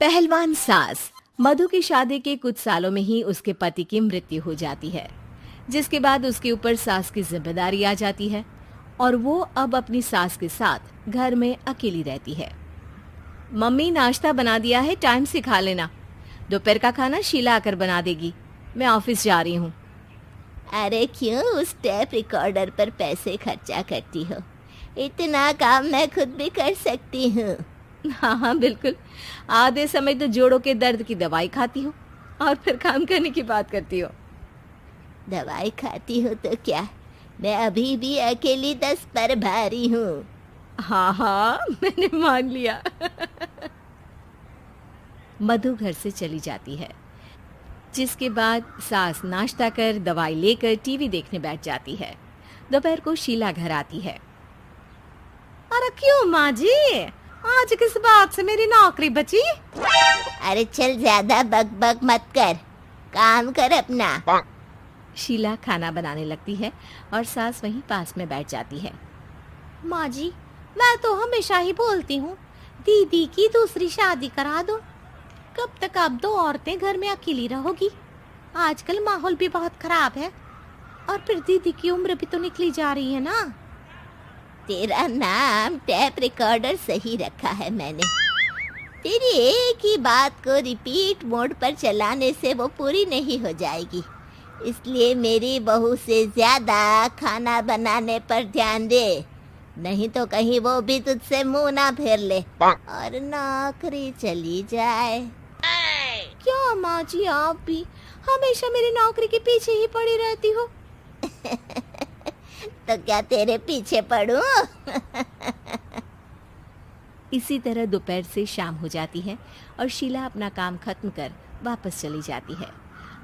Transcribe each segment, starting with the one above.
पहलवान सास। मधु की शादी के कुछ सालों में ही उसके पति की मृत्यु हो जाती है, जिसके बाद उसके ऊपर सास की जिम्मेदारी आ जाती है और वो अब अपनी सास के साथ घर में अकेली रहती है। मम्मी, नाश्ता बना दिया है, टाइम से खा लेना। दोपहर का खाना शीला आकर बना देगी। मैं ऑफिस जा रही हूँ। अरे क्यों उस टेप रिकॉर्डर पर पैसे खर्चा करती हो? इतना काम मैं खुद भी कर सकती हूँ। हाँ हाँ बिल्कुल। आधे समय तो जोड़ों के दर्द की दवाई खाती हो और फिर काम करने की बात करती हो। दवाई खाती हो तो क्या, मैं अभी भी अकेली 10 पर भारी हूँ। हाँ हाँ मैंने मान लिया। मधु घर से चली जाती है, जिसके बाद सास नाश्ता कर दवाई लेकर टीवी देखने बैठ जाती है। दोपहर को शीला घर आती है। अरे क्यों माँ जी, आज किस बात से मेरी नौकरी बची? अरे चल, ज्यादा बक मत कर, काम कर अपना। शीला खाना बनाने लगती है और सास वहीं पास में बैठ जाती है। माँ जी, मैं तो हमेशा ही बोलती हूँ, दीदी की दूसरी शादी करा दो। कब तक आप दो औरतें घर में अकेली रहोगी? आजकल माहौल भी बहुत खराब है और फिर दीदी की उम्र भी तो निकली जा रही है ना। तेरा नाम टेप रिकॉर्डर सही रखा है मैंने। तेरी एक ही बात को रिपीट मोड पर चलाने से वो पूरी नहीं हो जाएगी, इसलिए मेरी बहू से ज्यादा खाना बनाने पर ध्यान दे, नहीं तो कहीं वो भी तुझसे मुंह ना फेर ले और नौकरी चली जाए। क्या माँ जी, आप भी हमेशा मेरी नौकरी के पीछे ही पड़ी रहती हो? तो क्या तेरे पीछे पड़ूं? इसी तरह दोपहर से शाम हो जाती है और शीला अपना काम खत्म कर वापस चली जाती है।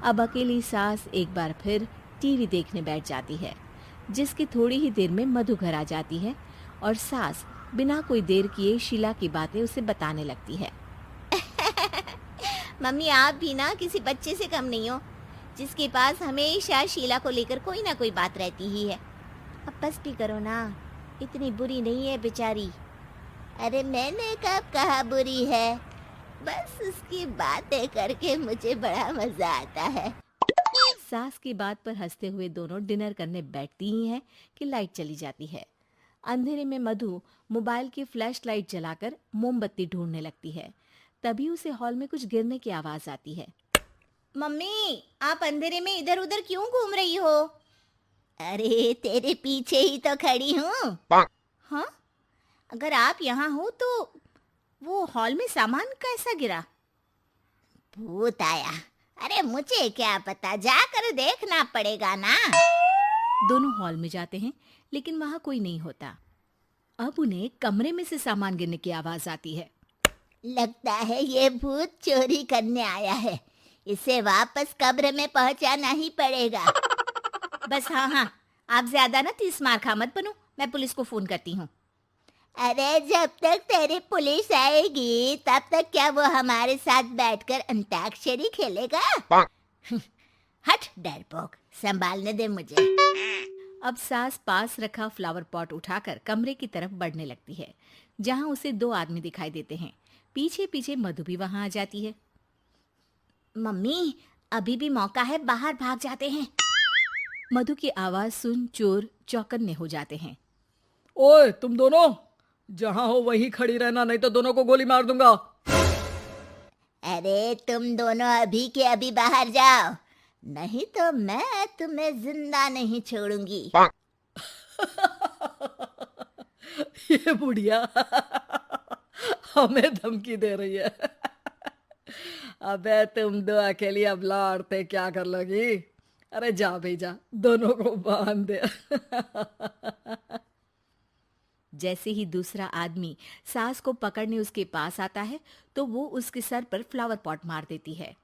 अब अकेली सास एक बार फिर टीवी देखने बैठ जाती है, जिसकी थोड़ी ही देर में मधु घर आ जाती है और सास बिना कोई देर किए शीला की बातें उसे बताने लगती है। मम्मी, आप भी ना किसी बच्चे से कम नहीं हो, जिसके पास हमेशा शीला को लेकर कोई ना कोई बात रहती ही है। अब बस भी करो ना, इतनी बुरी नहीं है बेचारी। अरे मैंने कब कहा बुरी है, बस उसकी बातें करके मुझे बड़ा मजा आता है। सास की बात पर हंसते हुए दोनों डिनर करने बैठती ही हैं कि लाइट चली जाती है। अंधेरे में मधु मोबाइल की फ्लैश लाइट जलाकर मोमबत्ती ढूंढने लगती है। तभी उसे हॉल में कुछ गिरने की आवाज आती है। मम्मी, आप अंधेरे में इधर उधर क्यों घूम रही हो? अरे तेरे पीछे ही तो खड़ी हूँ। हाँ, अगर आप यहाँ हो तो वो हॉल में सामान कैसा गिरा? भूत आया। अरे मुझे क्या पता, जाकर देखना पड़ेगा ना। दोनों हॉल में जाते हैं, लेकिन वहां कोई नहीं होता। अब उन्हें कमरे में से सामान गिरने की आवाज आती है। लगता है ये भूत चोरी करने आया है, इसे वापस कब्र में पहुंचाना ही पड़ेगा। बस हाँ हाँ, आप ज्यादा ना 30 मार खा मत बनो, मैं पुलिस को फोन करती हूँ। अरे जब तक तेरी पुलिस आएगी तब तक क्या वो हमारे साथ बैठकर अंताक्षरी खेलेगा? हट डरपोक, संभालने दे मुझे। अब सास पास रखा फ्लावर पॉट उठाकर कमरे की तरफ बढ़ने लगती है, जहां उसे 2 आदमी दिखाई देते हैं। पीछे पीछे मधु भी वहां आ जाती है। मम्मी, अभी भी मौका है, बाहर भाग जाते हैं। मधु की आवाज सुन चोर चौकन्ने हो जाते हैं। ओए तुम दोनों, जहां हो वहीं खड़ी रहना, नहीं तो दोनों को गोली मार दूंगा। अरे तुम दोनों अभी के अभी बाहर जाओ, नहीं तो मैं तुम्हें जिंदा नहीं छोड़ूंगी। ये बुढ़िया हमें धमकी दे रही है। अबे तुम दो अकेली अब लड़ते क्या कर लोगी? अरे जा भेजा, दोनों को बांध दे। जैसे ही दूसरा आदमी सास को पकड़ने उसके पास आता है, तो वो उसके सर पर फ्लावर पॉट मार देती है।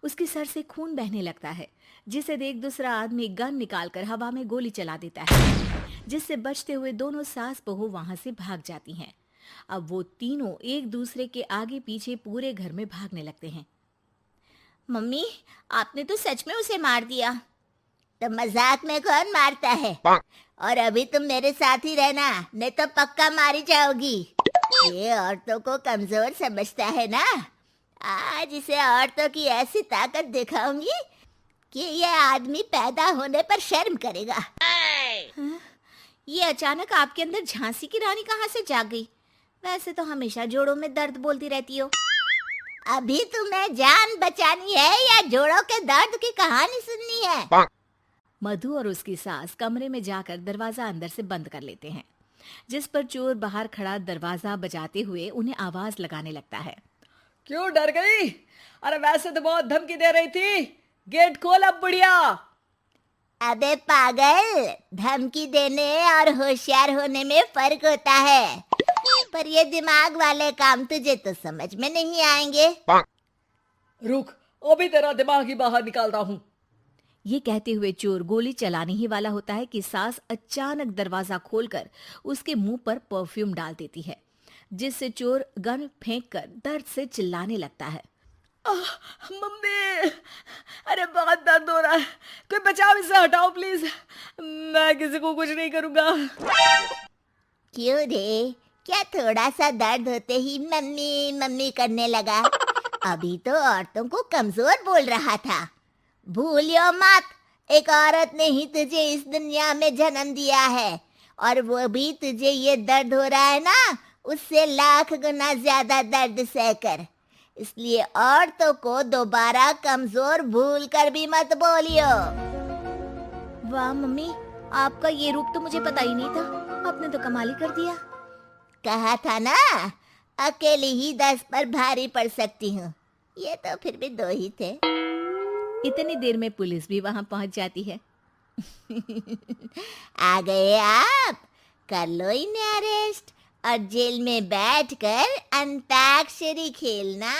उसके सर से खून बहने लगता है, जिसे देख दूसरा आदमी गन निकालकर हवा में गोली चला देता है, जिससे बचते हुए दोनों सास बहू वहां से भाग जाती हैं। अब वो तीनों एक दूसरे के आगे पीछे पूरे घर में भागने लगते हैं। मम्मी, आपने तो सच में उसे मार दिया। तो मजाक में कौन मारता है? और अभी तुम मेरे साथ ही रहना, नहीं तो पक्का मारी जाओगी। ये औरतों को कमजोर समझता है ना। आज इसे औरतों की ऐसी ताकत दिखाऊंगी कि ये आदमी पैदा होने पर शर्म करेगा। ये अचानक आपके अंदर झांसी की रानी कहाँ से जाग गई? वैसे तो हमेशा जोड़ों में दर्द बोलती रहती हो। अभी तुम्हें जान बचानी है या जोड़ों के दर्द की कहानी सुननी है? मधु और उसकी सास कमरे में जाकर दरवाजा अंदर से बंद कर लेते हैं, जिस पर चोर बाहर खड़ा दरवाजा बजाते हुए उन्हें आवाज लगाने लगता है। क्यों डर गई? अरे वैसे तो बहुत धमकी दे रही थी। गेट खोल अब बुढ़िया। अबे पागल, धमकी देने और होशियार होने में फर्क होता है, पर ये दिमाग वाले काम तुझे तो समझ में नहीं आएंगे। रुक, अभी तेरा दिमाग ही बाहर निकालता हूँ। ये कहते हुए चोर गोली चलाने ही वाला होता है कि सास अचानक दरवाजा खोलकर उसके मुंह पर परफ्यूम डाल देती है, जिससे चोर गन फेंककर दर्द से चिल्लाने लगता है। मम्मी, अरे बहुत दर्द हो रहा है, कोई बचाओ, इसे हटाओ प्लीज। मैं किसी को कुछ नहीं करूंगा। क्यों रे, क्या थोड़ा सा दर्द होते ही मम्मी मम्मी करने लगा? अभी तो औरतों को कमजोर बोल रहा था। भूलियो मत, एक औरत ने ही तुझे इस दुनिया में जन्म दिया है, और वो भी तुझे ये दर्द हो रहा है ना, उससे लाख गुना ज्यादा दर्द सहकर। इसलिए औरतों को दोबारा कमजोर भूल कर भी मत बोलियो। वाह मम्मी, आपका ये रूप तो मुझे पता ही नहीं था। आपने तो कमाल ही कर दिया। कहा था ना, अकेली ही 10 पर भारी पड़ सकती हूँ। ये तो फिर भी 2 ही थे। इतनी देर में पुलिस भी वहां पहुंच जाती है। आ गए आप, कर लो इन्हें अरेस्ट और जेल में बैठकर अंताक्षरी खेलना।